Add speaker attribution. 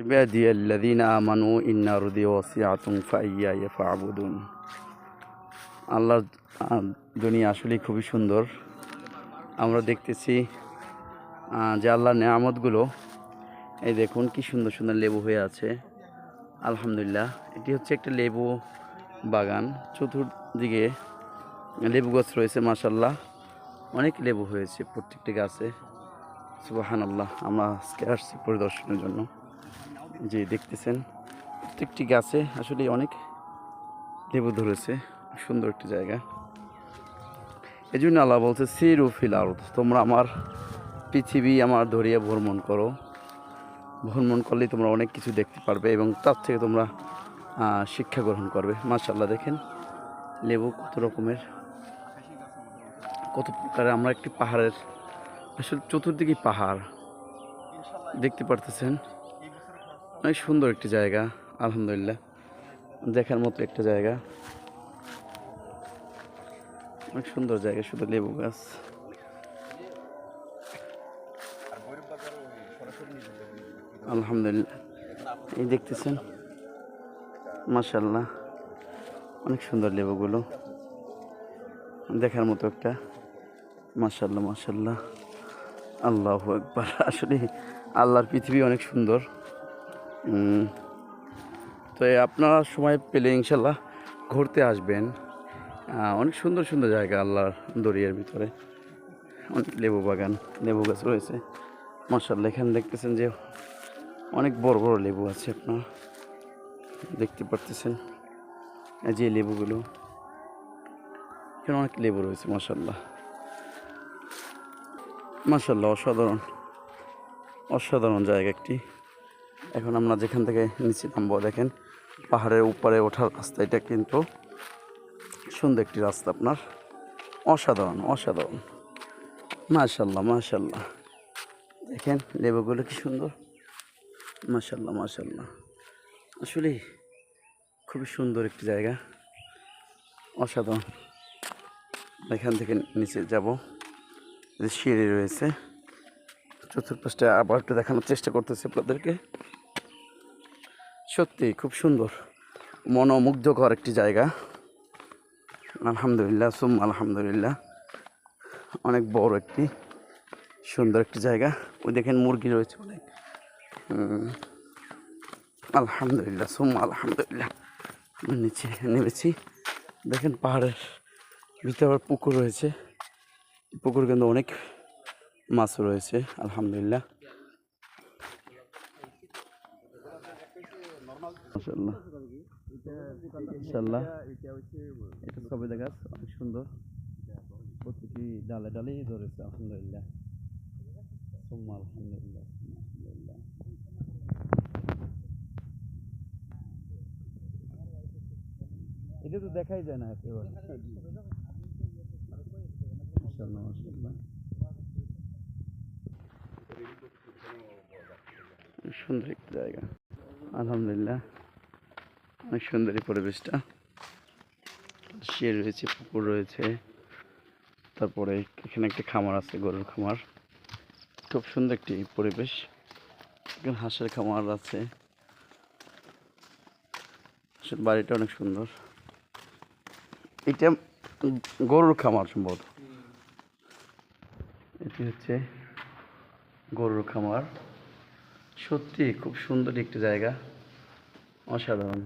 Speaker 1: عبادي الذين آمنوا إن أرضي واسعة فإياي فاعبدون। আল্লাহর দুনিয়া আসলে খুবই সুন্দর। আমরা দেখতেছি যে আল্লাহর নেয়ামতগুলো, এই দেখুন কি সুন্দর সুন্দর লেবু হয়ে আছে। আলহামদুলিল্লাহ, এটি হচ্ছে একটা লেবু বাগান। চতুর্দিকে লেবু গাছ রয়েছে, মাশাআল্লাহ অনেক লেবু হয়েছে প্রত্যেকটি গাছে। সুবহানাল্লাহ। আমরা আজকে আসছি পরিদর্শনের জন্য। যে দেখতেছেন প্রত্যেকটি গাছে আসলে অনেক লেবু ধরেছে। সুন্দর একটি জায়গা। এই জন্য আল্লাহ বলছে সিরু ফিল আরদ, তোমরা আমার পৃথিবী আমার ধরিয়ে ভ্রমণ করো। ভ্রমণ করলেই তোমরা অনেক কিছু দেখতে পারবে এবং তার থেকে তোমরা শিক্ষা গ্রহণ করবে। মাশাআল্লাহ, দেখেন লেবু কত রকমের, কত প্রকারের। আমরা একটি পাহাড়ের, আসলে চতুর্দিকেই পাহাড় দেখতে পারতেছেন। অনেক সুন্দর একটি জায়গা, আলহামদুলিল্লাহ দেখার মতো একটা জায়গা। অনেক সুন্দর জায়গা, শুধু লেবু গাছ। আলহামদুলিল্লাহ, এই দেখতেছেন মাশাআল্লাহ অনেক সুন্দর লেবুগুলো, দেখার মতো একটা। মাশাআল্লাহ মাশাআল্লাহ, আল্লাহু আকবার। আসলে আল্লাহর পৃথিবী অনেক সুন্দর। তো আপনারা সময় পেলে ইনশাল্লাহ ঘুরতে আসবেন। অনেক সুন্দর সুন্দর জায়গা আল্লাহর দরিয়ার ভিতরে। অনেক লেবু বাগান, লেবু গাছ রয়েছে মাশাআল্লাহ। এখানে দেখতেছেন যে অনেক বড় বড় লেবু আছে, আপনারা দেখতে পারতেছেন। এই যে লেবুগুলো, এখানে অনেক লেবু রয়েছে মাশাআল্লাহ মাশাআল্লাহ। অসাধারণ অসাধারণ জায়গা একটি। এখন আমরা যেখান থেকে নিচে নামবো, দেখেন পাহাড়ের উপরে ওঠার রাস্তা। এটা কিন্তু সুন্দর একটি রাস্তা আপনার, অসাধারণ অসাধারণ। মাশাআল্লাহ মাশাআল্লাহ, দেখেন লেবুগুলো কি সুন্দর। মাশাআল্লাহ মাশাআল্লাহ, আসলে খুবই সুন্দর একটি জায়গা, অসাধারণ। এখান থেকে নিচে যাব, সিঁড়ি রয়েছে চতুর্পাশটা। আবার একটু দেখানোর চেষ্টা করতেছি আপনাদেরকে। সত্যি খুব সুন্দর, মনোমুগ্ধকর একটি জায়গা। আলহামদুলিল্লাহ আলহামদুলিল্লাহ, অনেক বড় একটি সুন্দর একটি জায়গা। ওই দেখেন মুরগি রয়েছে অনেক। আলহামদুলিল্লাহ আলহামদুলিল্লাহ, নিচে নেমেছি। দেখেন পাহাড়ের ভিতরে পুকুর রয়েছে, পুকুর কিন্তু অনেক মাছ রয়েছে আলহামদুলিল্লাহ। মাশাআল্লাহ ইনশাআল্লাহ, এটা সবেদা গাছ, অনেক সুন্দর। প্রতিটি ডালে ডালেই ধরেছে আলহামদুলিল্লাহ আলহামদুলিল্লাহ আলহামদুলিল্লাহ। এটা তো দেখাই যায় না একেবারে। মাশাআল্লাহ মাশাআল্লাহ, সুন্দর একটা জায়গা আলহামদুলিল্লাহ। অনেক সুন্দর এই পরিবেশটা। সিঁড়ি রয়েছে, পুকুর রয়েছে, তারপরে এখানে একটা খামার আছে, গরুর খামার। খুব সুন্দর একটি পরিবেশ। এখানে হাঁসের খামার আছে। বাড়িটা অনেক সুন্দর। এটা গরুর খামার সম্ভবত। এটি হচ্ছে গরুর খামার। সত্যি খুব সুন্দর একটি জায়গা, অসাধারণ।